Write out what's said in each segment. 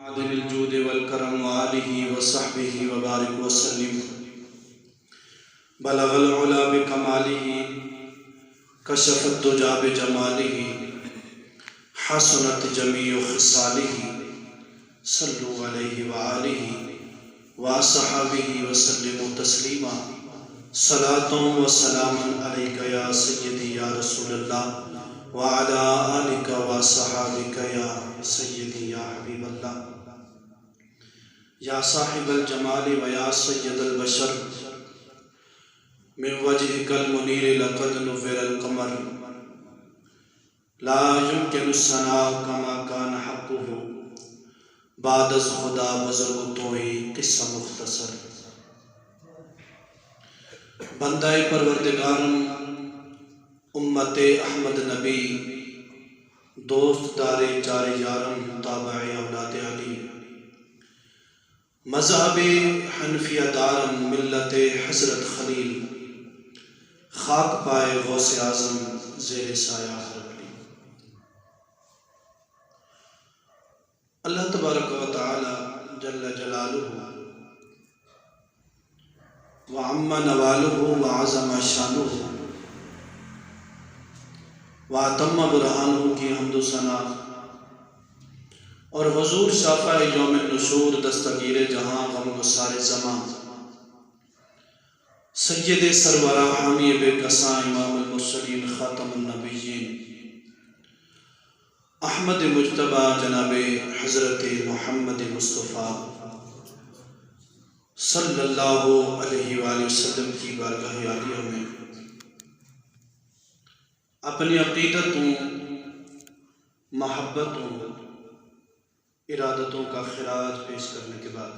आदिल जूद वल करम व आलिहि व सहबिहि व बारिक व सल्लिम बलगल उला बिकमालिहि कशफत दुजा बिजमालिहि हसनत जमीउ खिसालिहि सल्लु अलैहि व आलिहि व असहाबिहि व सल्लिमु तस्लीमा सलातुन व सलामन अलैका या सय्यदी या रसूलल्लाह व अला आलिका व सहाबिका या सय्यदी या हबीबल्लाह या साहिबल जमाली व या सय्यदल बशर मिन वजहिकल मुनीर लक़द नुव्विरल क़मर ला युमकिनु सनाउ कमा कान हक़्क़ुहु बाद अज़ खुदा बुज़ुर्ग तोई क़िस्सा मुख़्तसर। बंदाए परवरदिगारम उम्मते अहमद नबी दोस्त दारे चारे यारम ताबाए औलाद अली मज़हबे हनफिया दारम मिल्लत हज़रत खलील खाक पाए गौसे आज़म ज़ेर साया हरबली। अल्लाह तबारक व तआला जल्ल जलालुहु व अम्मा नवालुहु व अज़म शानुहु व अतम्म बुरहानुहु की हम्दो सना और हुजूर शाफ़ाए यौम नुशूर दस्तगीर जहां गमगुसार ज़मां सय्यद सरवरा हामी बेकसा इमामुल मुरसलीन खातमुन नबिय्यीन अहमद मुज्तबा जनाबे हज़रत मुहम्मद मुस्तफ़ा सल्लल्लाहु अलैहि वसल्लम की बारगाह आलिया में अपनी अक़ीदतों, महब्बतों, इरादतों का खिराज पेश करने के बाद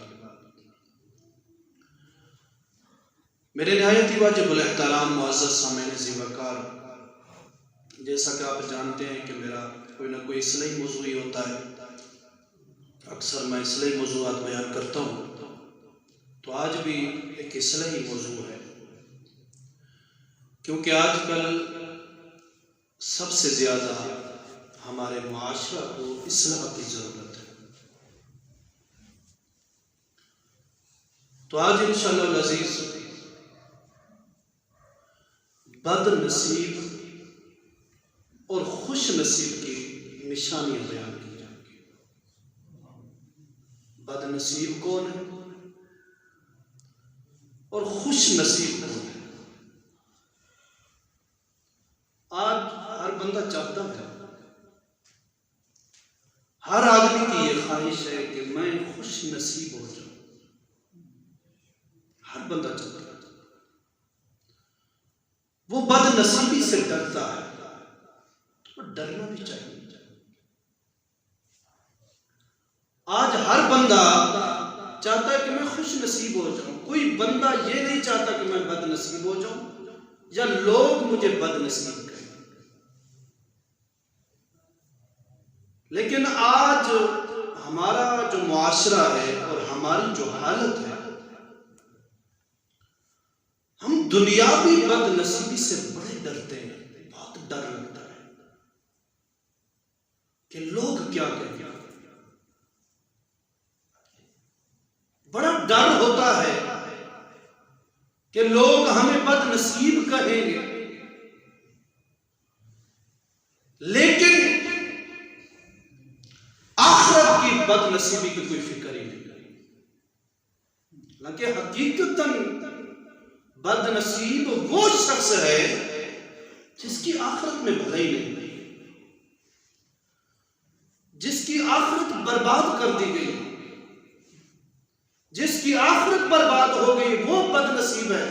मेरे निहायत ही वाजिबुल एहतराम मुअज़्ज़ज़ सामीन ज़ी-वक़ार, जैसा कि आप जानते हैं कि मेरा कोई ना कोई इस्लाही मौज़ू ही होता है। अक्सर मैं इस्लाही मौज़ूआत बयान करता हूँ, तो आज भी एक इस्लाही मौज़ू है, क्योंकि आजकल सबसे ज़्यादा हमारे मुआशरा को इस्लाह की ज़रूरत है। तो आज इंशाअल्लाह अज़ीज़ बदनसीब और खुश नसीब की निशानियां बयान की जाएंगी। बदनसीब कौन है और खुश नसीब कौन है? आज हर बंदा चाहता है, हर आदमी की ये ख्वाहिश है कि मैं खुश नसीब हो जाऊं। हर बंदा चाहता है, वो बदनसीबी से डरता है, तो डरना भी चाहिए। आज हर बंदा चाहता है कि मैं खुश नसीब हो जाऊं। कोई बंदा ये नहीं चाहता कि मैं बदनसीब हो जाऊं या लोग मुझे बदनसीब करें। लेकिन आज हमारा जो मुआशरा है और हमारी जो हालत है, हम दुनियावी बदनसीबी से बड़े डरते हैं। बहुत डर लगता है कि लोग क्या कहेंगे। बड़ा डर होता है कि लोग हमें बदनसीब कहेंगे, लेकिन आखिरत की बदनसीबी की कोई फिक्र ही नहीं। हालांकि हकीकतन बदनसीब वो शख्स है जिसकी आखिरत में भलाई नहीं, जिसकी आखिरत बर्बाद कर दी गई, जिसकी आखिरत बर्बाद हो गई, वो बदनसीब है।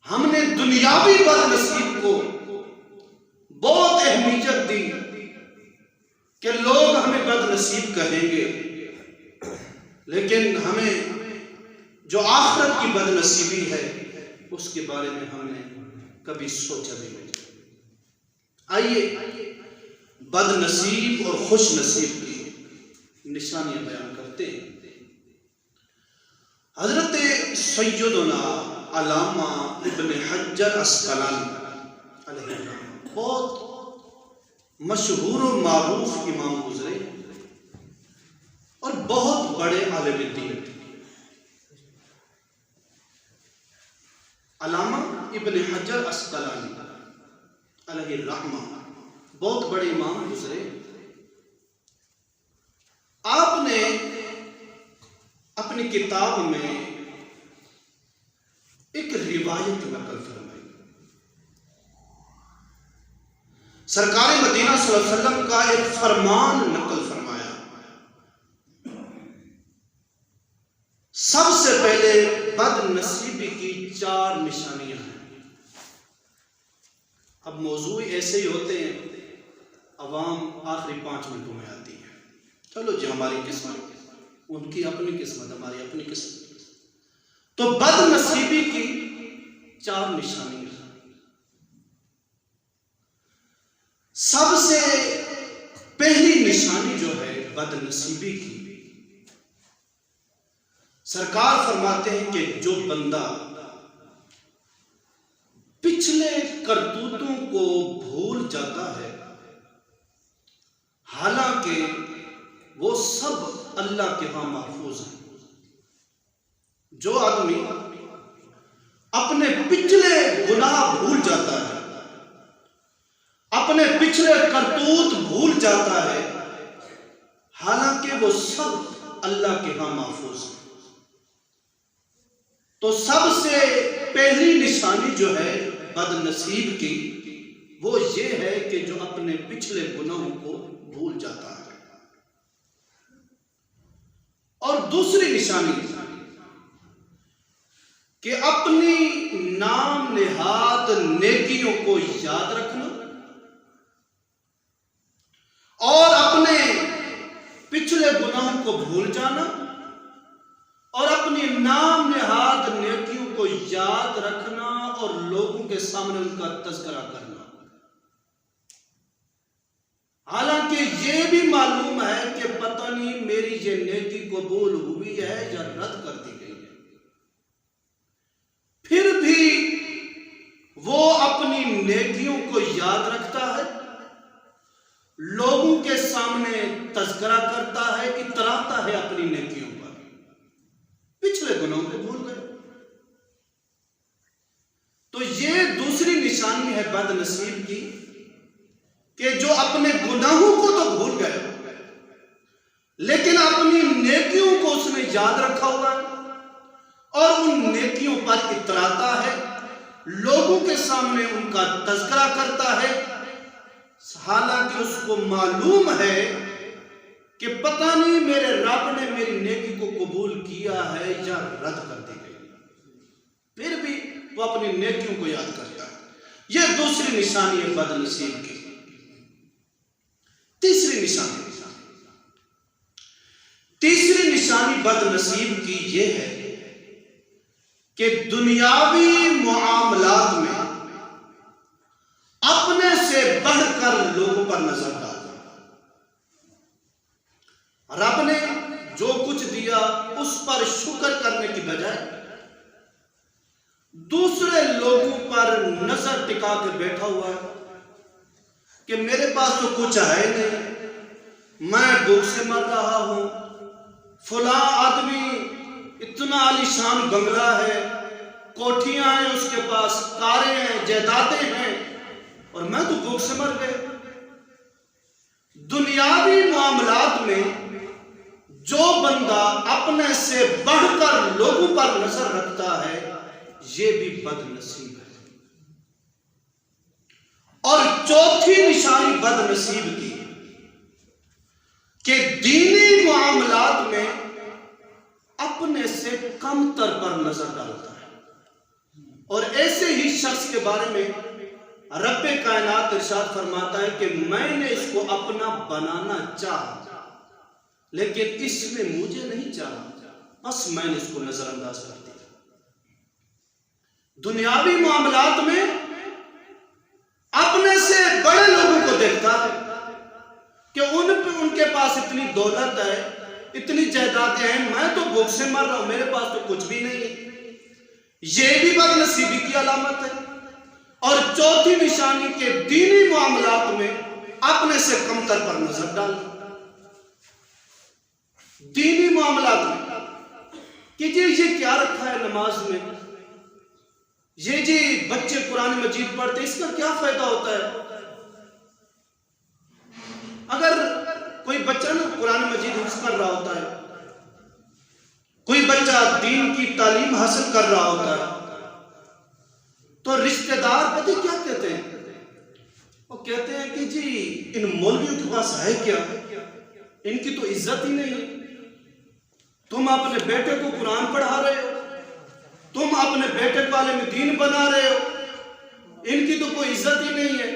हमने दुनियावी बदनसीब को बहुत अहमियत दी कि लोग हमें बदनसीब कहेंगे, लेकिन हमें जो आखिरत की बदनसीबी है उसके बारे में हमने कभी सोचा भी नहीं। आइए बदनसीब और खुश नसीब की निशानियां बयान करते हैं। हजरत सैयदना अल्लामा इब्न हज्जर अस्क़लानी अलैहि बहुत मशहूर और मारूफ इमाम गुजरे। बहुत बड़े आलिम दीन थे। अल्लामा इब्न हजर अस्कलानी अलैहि रहमा बहुत बड़े इमाम गुजरे। आपने अपनी किताब में एक रिवायत नकल फरमाई। सरकार मदीना सल्लल्लाहु अलैहि वसल्लम का एक फरमान नकल फरमाया। सबसे पहले बदनसीबी की 4 निशानियां हैं। अब मौजू ऐसे ही होते हैं, अवाम आखिरी 5 मिनटों में आती है। चलो जी, हमारी किस्मत, उनकी अपनी किस्मत, हमारी अपनी किस्मत। तो बदनसीबी की 4 निशानियां। सबसे पहली निशानी जो है बदनसीबी की, सरकार फरमाते हैं कि जो बंदा पिछले करतूतों को भूल जाता है, हालांकि वो सब अल्लाह के यहां महफूज है। जो आदमी अपने पिछले गुनाह भूल जाता है, अपने पिछले करतूत भूल जाता है, हालांकि वो सब अल्लाह के यहां महफूज है। तो सबसे पहली निशानी जो है बदनसीब की, वो ये है कि जो अपने पिछले गुनाहों को भूल जाता है। और दूसरी निशानी कि अपनी नाम नेहाद नेकियों को याद रखना और अपने पिछले गुनाहों को भूल जाना और अपनी नाम नेहाद नेकियों को याद रखना और लोगों के सामने उनका तज़किरा करना। हालांकि ये भी मालूम है कि पता नहीं मेरी ये नेकी कबूल हुई है या रद्द कर दी गई है, फिर भी वो अपनी नेकियों को याद रखता है, लोगों के सामने तज़किरा करता है, इतराता है अपनी नेकियों पर। पिछले गुनाहों को भूल गए। तो ये दूसरी निशानी है बदनसीब की कि जो अपने गुनाहों को तो भूल गए, लेकिन अपनी नेकियों को उसने याद रखा हुआ है और उन नेकियों पर इतराता है, लोगों के सामने उनका तज़किरा करता है, हालांकि उसको मालूम है कि पता नहीं मेरे रब ने मेरी नेकी को कबूल किया है या रद्द कर दी गई, फिर भी वो अपनी नेकियों को याद करता है। यह दूसरी निशानी है बदनसीब की। तीसरी निशानी बदनसीब की यह है कि दुनियावी मुआमलात में अपने से बढ़कर लोगों पर नजर डालना। रब ने जो कुछ दिया उस पर शुक्र करने की बजाय दूसरे लोगों पर नजर टिका के बैठा हुआ है कि मेरे पास तो कुछ है नहीं, मैं भूख से मर रहा हूं, फला आदमी इतना आलीशान बंगला है, कोठियां हैं उसके पास, कारें हैं, जायदादें हैं, और मैं तो भूख से मर गए। दुनियावी मामलात में जो बंदा अपने से बढ़कर लोगों पर नजर रखता है, ये भी बदनसीब है। और चौथी निशानी बदनसीब की कि दीनी मामलात में अपने से कमतर पर नजर डालता है। और ऐसे ही शख्स के बारे में रब्बे कायनात इरशाद फरमाता है कि मैंने इसको अपना बनाना चाहा, लेकिन इसने मुझे नहीं चाहा, बस मैंने इसको नजरअंदाज कर दिया। दुनियावी मामलात में अपने से बड़े लोगों को देखता है कि उनके पास इतनी दौलत है, इतनी जायदादें हैं, मैं तो भूख से मर रहा हूं, मेरे पास तो कुछ भी नहीं है। यह भी बदनसीबी की अलामत है। और चौथी निशानी के दीनी मामलात में अपने से कमतर पर नजर डालना। दीनी मामलात में कि जी ये क्या रखा है नमाज में, ये जी बच्चे कुरान मजीद पढ़ते इसका क्या फायदा होता है। अगर कोई बच्चा ना कुरान मजीद हिफ्ज़ कर रहा होता है, कोई बच्चा दीन की तालीम हासिल कर रहा होता है, तो रिश्तेदार पता क्या कहते हैं, वो कहते हैं कि जी इन मौलवियों के पास है क्या, इनकी तो इज्जत ही नहीं है। तुम अपने बेटे को कुरान पढ़ा रहे हो, तुम अपने बेटे को आलिम दीन बना रहे हो, इनकी तो कोई इज्जत ही नहीं है।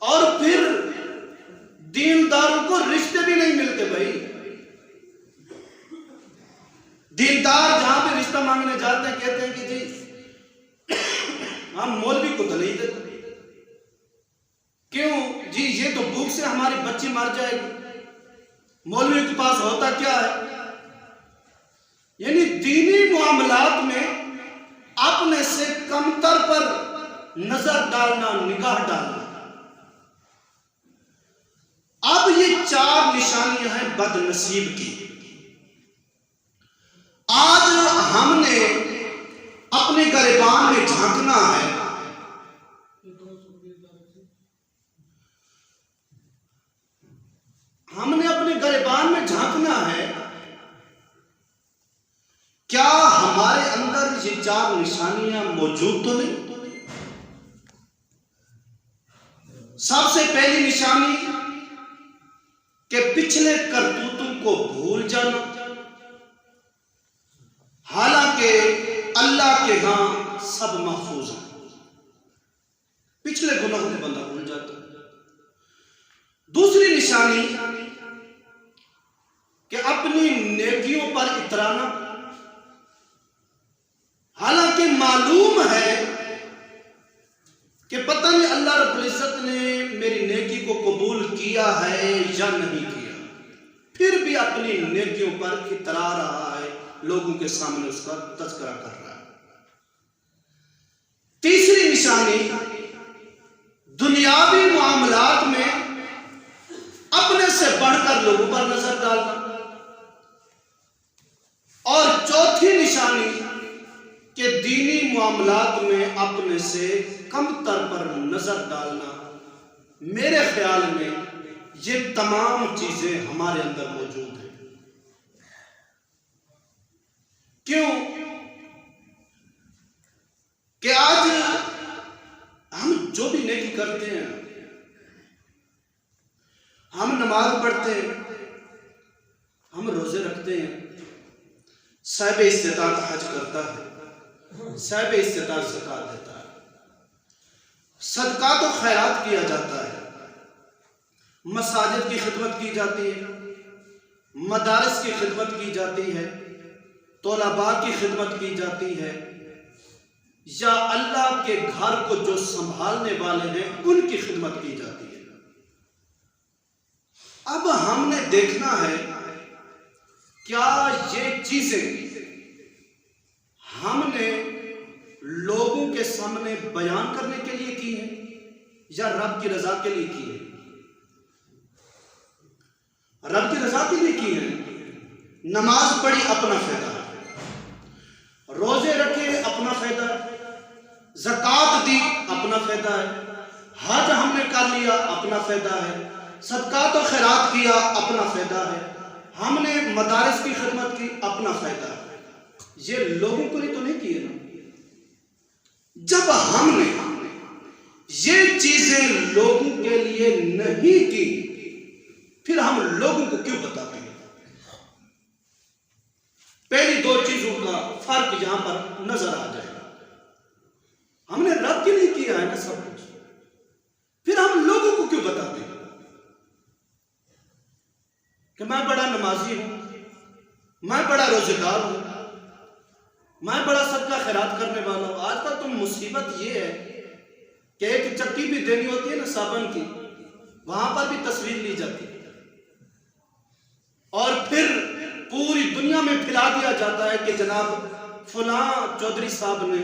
और फिर दीनदारों को रिश्ते भी नहीं मिलते भाई। दीनदार जहां पे रिश्ता मांगने जाते हैं कहते हैं कि जी हम मौलवी को तो नहीं देते। क्यों जी, ये तो भूख से हमारी बच्ची मर जाएगी, मौलवी के पास होता क्या है। यानी दीनी मामलात में अपने से कमतर पर नजर डालना, निगाह डालना। अब ये 4 निशानियां हैं बदनसीब की। आज हमने अपने गिरबान में झांकना है, हमने अपने गिरबान में झांकना है, क्या हमारे अंदर ये 4 निशानियां मौजूद तो नहीं। सबसे पहली निशानी कि पिछले करतूतों को भूल जाना। हालांकि अल्लाह के यहां सब महफूज है, पिछले गुनाहों को बंदा भूल जाता है। दूसरी निशानी कि अपनी नेकियों पर इतराना। हालांकि मालूम है कि पता नहीं अल्लाह रब्बुल इज्जत ने मेरी नेकी को कबूल किया है या नहीं किया, फिर भी अपनी नेकियों पर इतरा रहा है, लोगों के सामने उसका तज़किरा कर रहा है। तीसरी निशानी दुनियावी मामलात में अपने से बढ़कर लोगों पर नजर डालना। और चौथी निशानी कि दीनी मामलात में अपने से कमतर पर नजर डालना। मेरे ख्याल में ये तमाम चीजें हमारे अंदर मौजूद हैं। क्यों कि आज हम जो भी नेकी करते हैं, हम नमाज पढ़ते हैं, हम रोजे रखते हैं, साहिब इस्तिताअत हज करता है, साहिब इस्तिताअत ज़कात देता है, सदका तो खैरात किया जाता है, मसाजिद की खिदमत की जाती है, मदारिस की खिदमत की जाती है, तोलबा की खिदमत की जाती है, या अल्लाह के घर को जो संभालने वाले हैं उनकी खिदमत की जाती है। अब हमने देखना है क्या ये चीजें हमने लोगों के सामने बयान करने के लिए की है या रब की रजा के लिए की है। रब की रजा के लिए की है। नमाज पढ़ी अपना फायदा है, रोजे रखे अपना फायदा है, ज़कात दी अपना फायदा है, हज हमने कर लिया अपना फायदा है, सदका तो खैरात किया अपना फायदा है, हमने मदारिस की खिदमत की अपना फायदा है। ये लोगों को लिए तो नहीं किए ना। जब हमने ये चीजें लोगों के लिए नहीं की, फिर हम लोगों को क्यों बताते हैं। पहली 2 चीजों का फर्क यहां पर नजर आ जाएगा। हमने रब के लिए किया है ना सब कुछ, फिर हम लोगों को क्यों बताते हैं कि मैं बड़ा नमाजी हूं, मैं बड़ा रोजेदार हूं, मैं बड़ा सदका खैरात करने वाला हूं। आजकल तो मुसीबत ये है कि एक चक्की भी देनी होती है ना साबन की, वहां पर भी तस्वीर ली जाती है और फिर पूरी दुनिया में फैला दिया जाता है कि जनाब फलां चौधरी साहब ने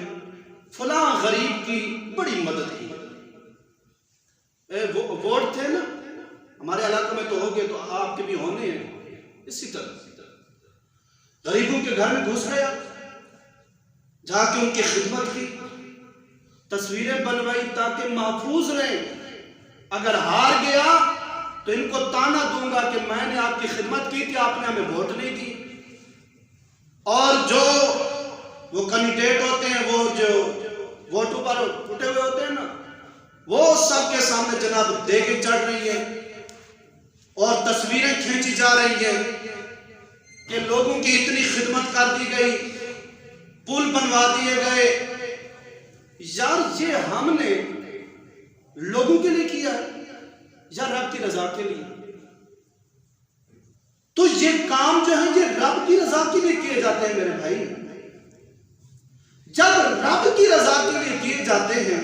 फलां गरीब की बड़ी मदद की। वोट थे ना हमारे इलाके में, तो हो गए तो आपके भी होने हैं। इसी तरह गरीबों के घर में घुस गया, जाके उनकी खिदमत की, तस्वीरें बनवाई ताकि महफूज रहे। अगर हार गया तो इनको ताना दूंगा कि मैंने आपकी खिदमत की थी, आपने हमें वोट नहीं की। और जो वो कैंडिडेट होते हैं, वो जो वोटों पर उठे हुए होते हैं ना, वो सबके सामने जनाब देके चढ़ रही है और तस्वीरें खींची जा रही है कि लोगों की इतनी खिदमत कर दी गई, पुल बनवा दिए गए। यार ये हमने लोगों के लिए किया या रब की रजा के लिए? तो ये काम जो है ये रब की रजा के लिए किए जाते हैं मेरे भाई। जब रब की रजा के लिए किए जाते हैं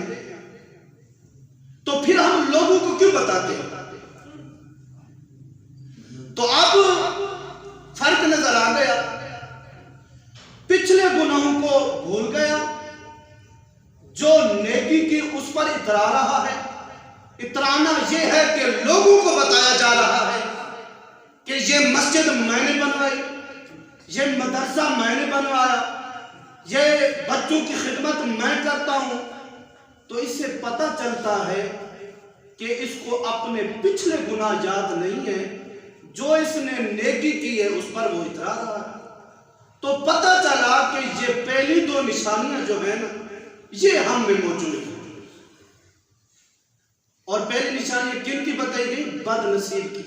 तो फिर हम लोगों को क्यों बताते हैं? तो अब फर्क नजर आ गया, पिछले गुनाहों को भूल गया, जो नेकी की उस पर इतरा रहा है। इतराना यह है कि लोगों को बताया जा रहा है कि ये मस्जिद मैंने बनवाई, ये मदरसा मैंने बनवाया, ये बच्चों की खिदमत मैं करता हूं। तो इससे पता चलता है कि इसको अपने पिछले गुनाह याद नहीं है, जो इसने नेकी की है उस पर वो इतरा रहा है। तो पता चला कि ये पहली दो निशानियां जो है ना, ये हम में मौजूद है। और पहली निशानी किन की बताई गई? बदनसीब की।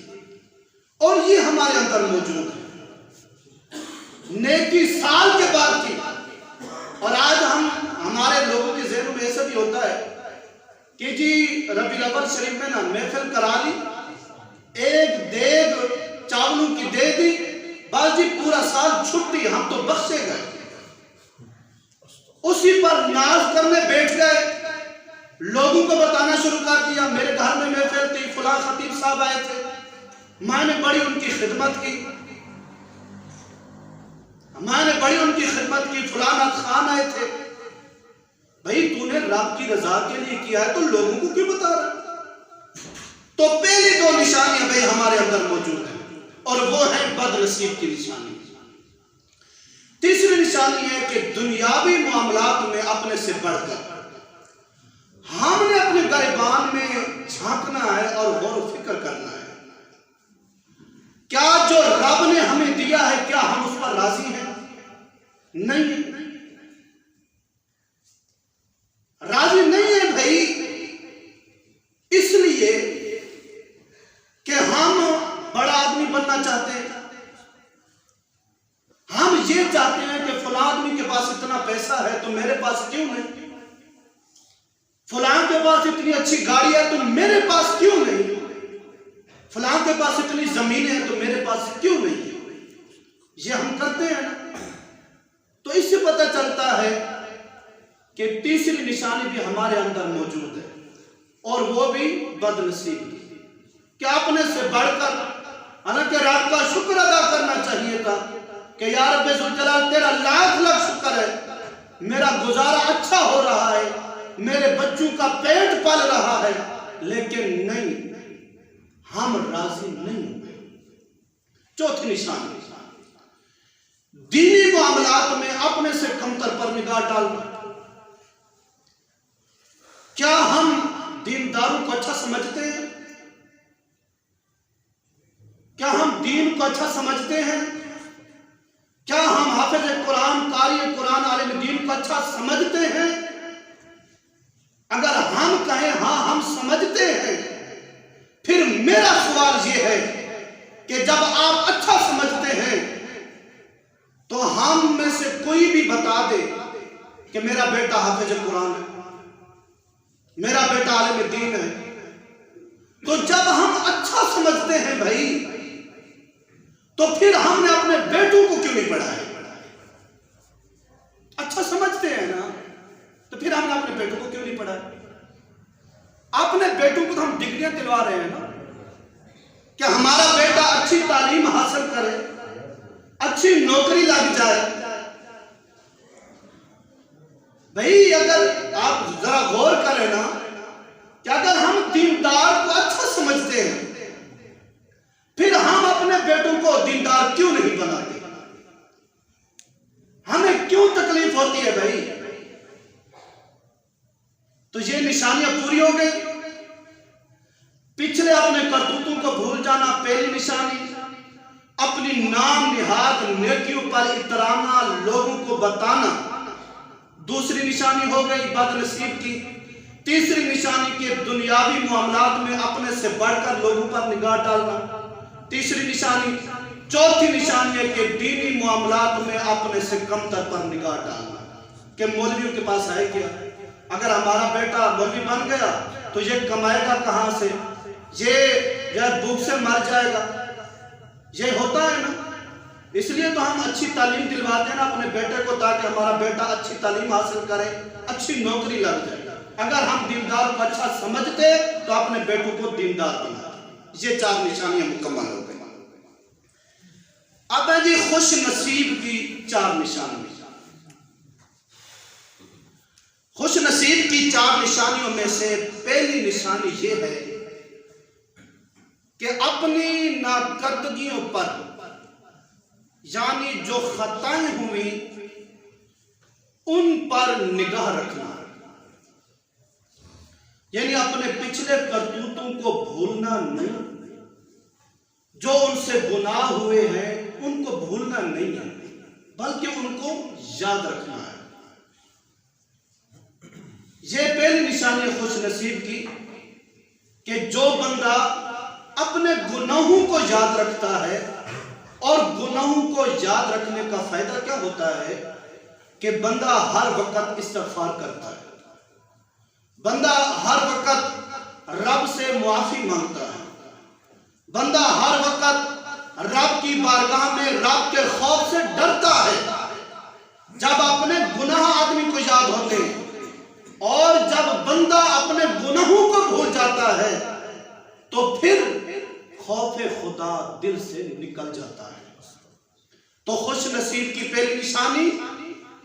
और ये हमारे अंदर मौजूद है, नेकी साल के बाद की। और आज हमारे लोगों के ज़हनों में ऐसा भी होता है कि जी रबीउल अव्वल शरीफ में ना महफिल करा ली, एक देग चावलों की दे दी, बस जी पूरा साल छुट्टी, हम तो बख्शे गए। उसी पर नाज करने बैठ गए, लोगों को बताना शुरू कर दिया, मेरे घर में महफिल थी, फलां खतीब साहब आए थे, मैंने बड़ी उनकी खिदमत की, फलाना खान आए थे। भाई तूने रब की रजा के लिए किया है तो लोगों को क्यों बता रहा? तो पहली दो निशानियां भाई हमारे अंदर मौजूद है और वो है बदनसीब की निशानी। तीसरी निशानी है कि दुनियावी मामलात में अपने से बढ़कर हमने अपने गिरबान में झांकना है और गौर फिक्र करना है। क्या जो रब ने हमें दिया है, क्या हम उस पर राजी हैं? नहीं, राजी नहीं है भाई, इसलिए कि हम बड़ा आदमी बनना चाहते हैं। हम ये चाहते हैं कि फलां आदमी के पास इतना पैसा है तो मेरे पास क्यों नहीं, फलां के पास इतनी अच्छी गाड़ी है तो मेरे पास क्यों नहीं, फलां के पास इतनी जमीनें हैं तो मेरे पास क्यों नहीं। ये हम करते हैं ना। तो इससे पता चलता है कि तीसरी निशानी भी हमारे अंदर मौजूद है और वो भी बदनसीबी। क्या अपने से बढ़कर, हालांकि रब का शुक्र अदा करना चाहिए था कि या रब्बे ज़ुल जलाल तेरा लाख लाख शुक्र है, मेरा गुजारा अच्छा हो रहा है, मेरे बच्चों का पेट पल रहा है, लेकिन नहीं, हम राजी नहीं हुए। चौथी निशानी, दीनी मामलात में अपने से कमतर पर निगाह डालना। क्या हम दीनदारों को अच्छा समझते हैं? क्या हम दीन को अच्छा समझते हैं? क्या हम हाफिज कुरान, कारी कुरान, आलिम दीन को अच्छा समझते हैं? अगर हम कहें हाँ हम समझते हैं, फिर मेरा सवाल यह है कि जब आप अच्छा समझते हैं तो हम में से कोई भी बता दे कि मेरा बेटा हाफिज कुरान है, मेरा बेटा आलिम दीन है। तो जब हम अच्छा समझते हैं भाई, तो फिर हमने अपने बेटों को क्यों नहीं पढ़ाया? अच्छा समझते हैं ना, तो फिर हमने अपने बेटों को क्यों नहीं पढ़ाया? अपने बेटों को तो हम डिग्रियां दिलवा रहे हैं ना, कि हमारा बेटा अच्छी तालीम हासिल करे, अच्छी नौकरी लग जाए। भाई अगर आप जरा गौर करें ना कि अगर हम दीनदार को अच्छा समझते हैं, फिर हम अपने बेटों को दीनदार क्यों नहीं बनाते? निशानियां पूरी हो गई। पिछले अपने करतूतों को भूल जाना पहली निशानी, अपनी नाम निहाद नेकियों पर इतराना, लोगों को बताना दूसरी निशानी हो गई बदनसीब की। तीसरी निशानी के दुनियावी मामलात में अपने से बढ़कर लोगों पर निगाह डालना तीसरी निशानी। चौथी निशानी है कि दीनी मामलात में अपने से कमतर पर निगाह डालना कि मौलवियों के पास है क्या, अगर हमारा बेटा मौलवी बन गया तो ये कमाएगा कहां से, ये भूख से मर जाएगा। ये होता है ना, इसलिए तो हम अच्छी तालीम दिलवाते हैं ना अपने बेटे को, ताकि हमारा बेटा अच्छी तालीम हासिल करे, अच्छी नौकरी लग जाए। अगर हम दीनदार को अच्छा समझते तो अपने बेटों को दीनदार बनाते। ये 4 निशानियां मुकम्मल हो गई। अब है जी खुश नसीब की 4 निशानी। खुश नसीब की 4 निशानियों में से पहली निशानी ये है कि अपनी नाकर्दगियों पर, यानी जो खताएं हुई उन पर निगाह रखना, यानी अपने पिछले करतूतों को भूलना नहीं, जो उनसे गुनाह हुए हैं उनको भूलना नहीं है, बल्कि उनको याद रखना है। यह पहली निशानी है खुश नसीब की कि जो बंदा अपने गुनाहों को याद रखता है, और गुनाहों को याद रखने का फायदा क्या होता है कि बंदा हर वक्त इस्तिग़फ़ार करता है, बंदा हर वक्त रब से मुआफी मांगता है, बंदा हर वक्त रब की बारगाह में रब के खौफ से डरता है। जब अपने गुनाह आदमी को याद होते हैं और जब बंदा अपने गुनाहों को भूल जाता है तो फिर खौफे खुदा दिल से निकल जाता है। तो खुश नसीब की पहली निशानी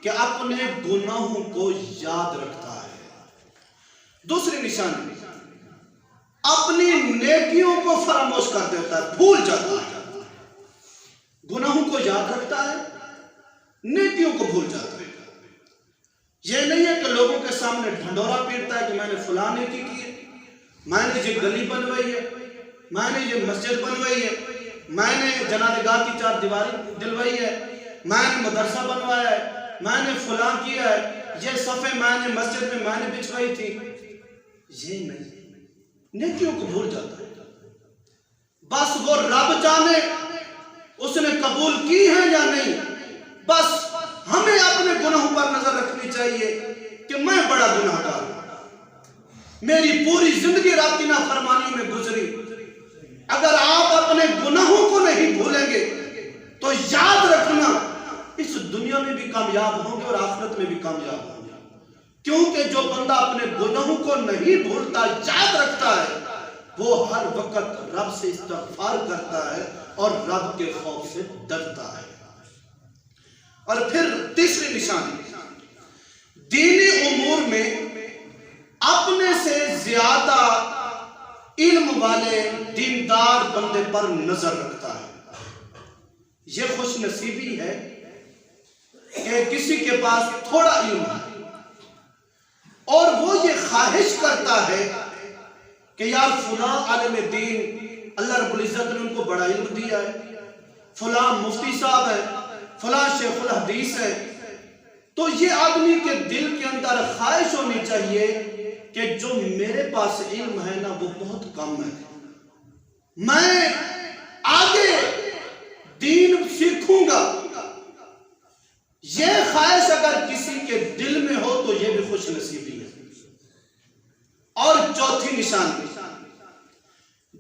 कि अपने गुनाहों को याद रखता है। दूसरी निशानी अपनी नेकियों को फरामोश कर देता है, भूल जाता है। गुनाहों को याद रखता है, नेकियों को भूल जाता है। यह नहीं है कि लोगों के सामने ढंडोरा पीटता है कि मैंने फलां नेकी की है, मैंने ये गली बनवाई है, मैंने ये मस्जिद बनवाई है, मैंने जनादेगाह की 4 दीवारी दिलवाई है, मैंने मदरसा बनवाया है, मैंने फलां किया है, ये सफ़े मैंने मस्जिद में मैंने बिछवाई थी। ये नहीं, नेकियों को भूल जाता है। बस वो रब जाने उसने कबूल की है या नहीं, बस हमें अपने गुनाहों पर नजर रखनी चाहिए कि मैं बड़ा गुनाहगार हूं, मेरी पूरी जिंदगी रब की नाफरमानियों में गुजरी। अगर आप अपने गुनाहों को नहीं भूलेंगे तो याद रखना इस दुनिया में भी कामयाब होंगे और आखिरत में भी कामयाब होंगे। क्योंकि जो बंदा अपने गुनाहों को नहीं भूलता, याद रखता है, वो हर वक्त रब से इस्तिग़फ़ार करता है और रब के खौफ से डरता है। और फिर तीसरी निशानी, दीनी उमूर में अपने से ज्यादा इल्म वाले दीनदार बंदे पर नजर रखता है। यह खुश नसीबी है कि किसी के पास थोड़ा इल्म है और वो ये ख्वाहिश करता है कि यार फलां आलिम दीन, अल्लाह रब्बुल इज्जत ने उनको बड़ा इल्म दिया है, फलां मुफ्ती साहब है, फलां शेखुल हदीस है। तो ये आदमी के दिल के अंदर ख्वाहिश होनी चाहिए कि जो मेरे पास इल्म है ना वो बहुत कम है, मैं आगे दीन सीखूंगा। ये ख्वाहिश अगर किसी के दिल में हो तो ये भी खुश नसीबी है। और चौथी निशानी,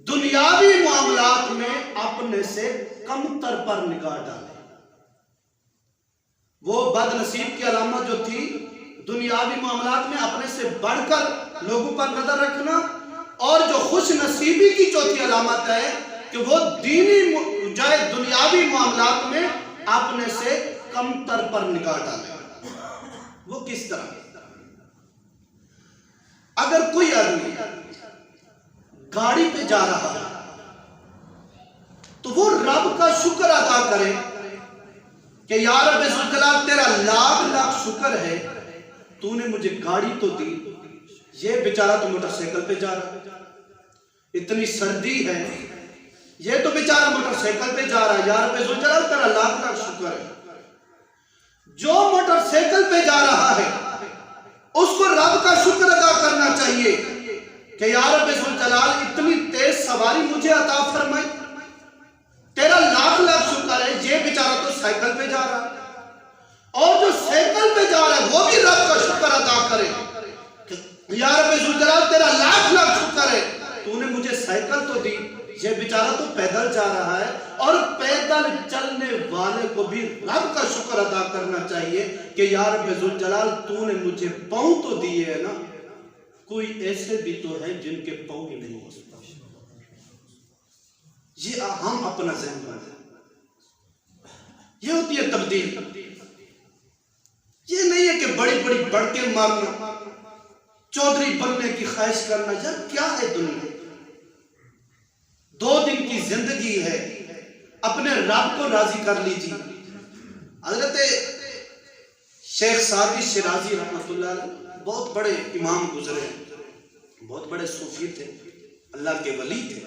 दुनियावी मामलात में अपने से कमतर पर निगाह डाले। वो बदनसीब की अलामत जो थी दुनियावी मामलात में अपने से बढ़कर लोगों पर नजर रखना, और जो खुश नसीबी की चौथी अलामत है कि वो दीनी जाए दुनियावी मामलात में अपने से कमतर पर निगाह डाले। वो किस तरह? अगर कोई आदमी गाड़ी पे जा रहा है तो वो रब का शुक्र अदा करे कि यार रब इज़्ज़त तेरा लाख लाख शुक्र है, तूने मुझे गाड़ी तो दी, ये बेचारा तो मोटरसाइकिल पे जा रहा है, इतनी सर्दी है, ये तो बेचारा मोटरसाइकिल पे जा रहा है। यार पे ज़ुलजलाल तेरा लाख लाख शुक्र है। जो मोटरसाइकिल पे जा रहा है उसको रब का शुक्र अदा करना चाहिए कि यार पे ज़ुलजलाल इतनी तेज सवारी मुझे अता फरमाई, तेरा लाख लाख शुक्र है। ये बेचारा तो साइकिल पे जा रहा है, और जो साइकिल पे जा रहा है वो भी रब का शुक्र अदा करे। यार रब्बे ज़ुलजलाल तेरा लाख लाख शुक्र है, तूने मुझे साइकिल तो दी। ये बेचारा तो पैदल जा रहा है, और पैदल चलने वाले को भी रब का शुक्र अदा करना चाहिए कि यार रब्बे ज़ुलजलाल तूने मुझे पाँव तो दिए है ना। कोई ऐसे भी तो है जिनके पाँव ही नहीं हो सकता। ये हम अपना ज़हन बनाते, ये होती है तब्दील। ये नहीं है कि बड़ी बड़ी बढ़के मारना, चौधरी बनने की ख्वाहिश करना। यार क्या है दुनिया, 2 दिन की जिंदगी है, अपने रब को राजी कर लीजिए। हजरत शेख सादी शिराजी रहमतुल्लाह अलैह बहुत बड़े इमाम गुजरे, बहुत बड़े सूफी थे, अल्लाह के वली थे।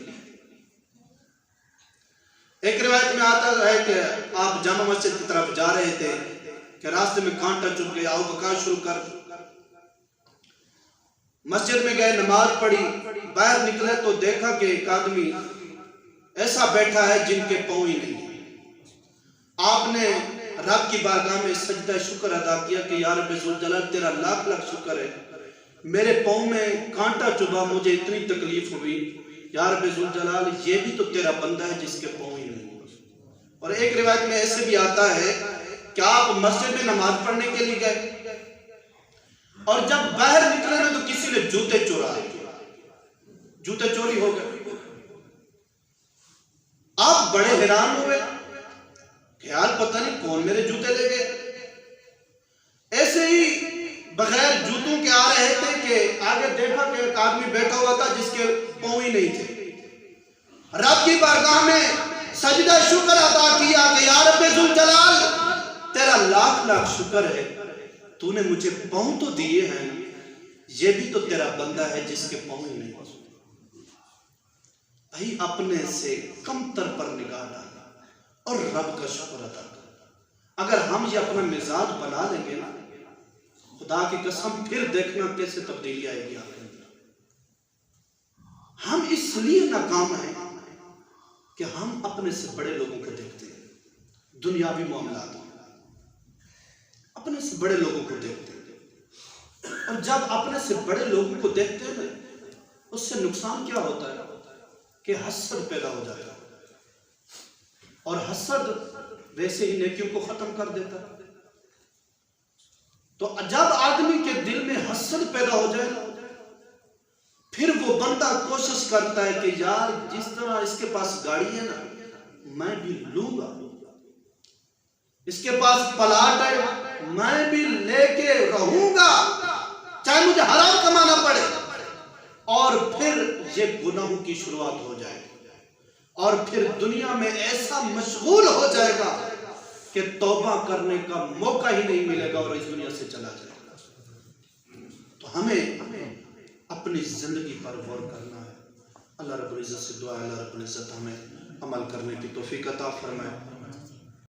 एक रिवायत में आता है कि आप जामा मस्जिद की तरफ जा रहे थे कि रास्ते में कांटा चुभ गया, आओ बका शुरू कर। मस्जिद में गए, नमाज पढ़ी, बाहर निकले तो देखा कि एक आदमी ऐसा बैठा है जिनके पाँव ही नहीं। आपने रब की बारगाह में सजदा शुक्र अदा किया कि यार रब्बे ज़ुलजलाल तेरा लाख लाख शुक्र है, मेरे पाँव में कांटा चुभा, मुझे इतनी तकलीफ हुई। यार रब्बे ज़ुलजलाल ये भी तो तेरा बंदा है जिसके पाँव ही नहीं। और एक रिवायत में ऐसे भी आता है कि आप मस्जिद में नमाज पढ़ने के लिए गए, और जब बाहर निकले ना तो किसी ने जूते चुराए, जूते चोरी हो गए। आप बड़े हैरान हुए, ख्याल पता नहीं कौन मेरे जूते ले गए। ऐसे ही बगैर जूतों के आ रहे थे कि आगे देखा कि एक आदमी बैठा हुआ था जिसके पाँव ही नहीं थे। रब की बारगाह में सजदा शुक्र अदा किया कि या रब्बे ज़ुलजलाल तेरा लाख लाख शुक्र है, तूने मुझे पाँव तो दिए हैं, ये भी तो तेरा बंदा है जिसके पाँव ही नहीं। भाई अपने से कमतर पर निगाह डाला और रब का शुक्र अदा कर। अगर हम ये अपना मिजाज बना लेंगे ना, खुदा की कसम फिर देखना कैसे तब्दीली आएगी आपके अंदर। हम इसलिए नाकाम हैं कि हम अपने से बड़े लोगों को देखते हैं, दुनियावी मामलात में अपने से बड़े लोगों को देखते हैं। और जब अपने से बड़े लोगों को देखते हैं ना, उससे नुकसान क्या होता है कि हसद पैदा हो जाता है, और हसद वैसे ही नेकियों को खत्म कर देता है। तो जब आदमी के दिल में हसद पैदा हो जाए, फिर वो बंदा कोशिश करता है कि यार जिस तरह इसके पास गाड़ी है ना, मैं भी लूंगा, इसके पास प्लाट है मैं भी लेके रहूंगा, चाहे मुझे हराम कमाना पड़े। और फिर ये गुनाहों की शुरुआत हो जाएगी, और फिर दुनिया में ऐसा मशगूल हो जाएगा कि तौबा करने का मौका ही नहीं मिलेगा और इस दुनिया से चला जाएगा। तो हमें अपनी जिंदगी पर गौर करना है। अल्लाह रब्बुल इज्जत से दुआ है, अल्लाह रब्बुल इज्जत हमें अमल करने की तौफीक अता फरमाए।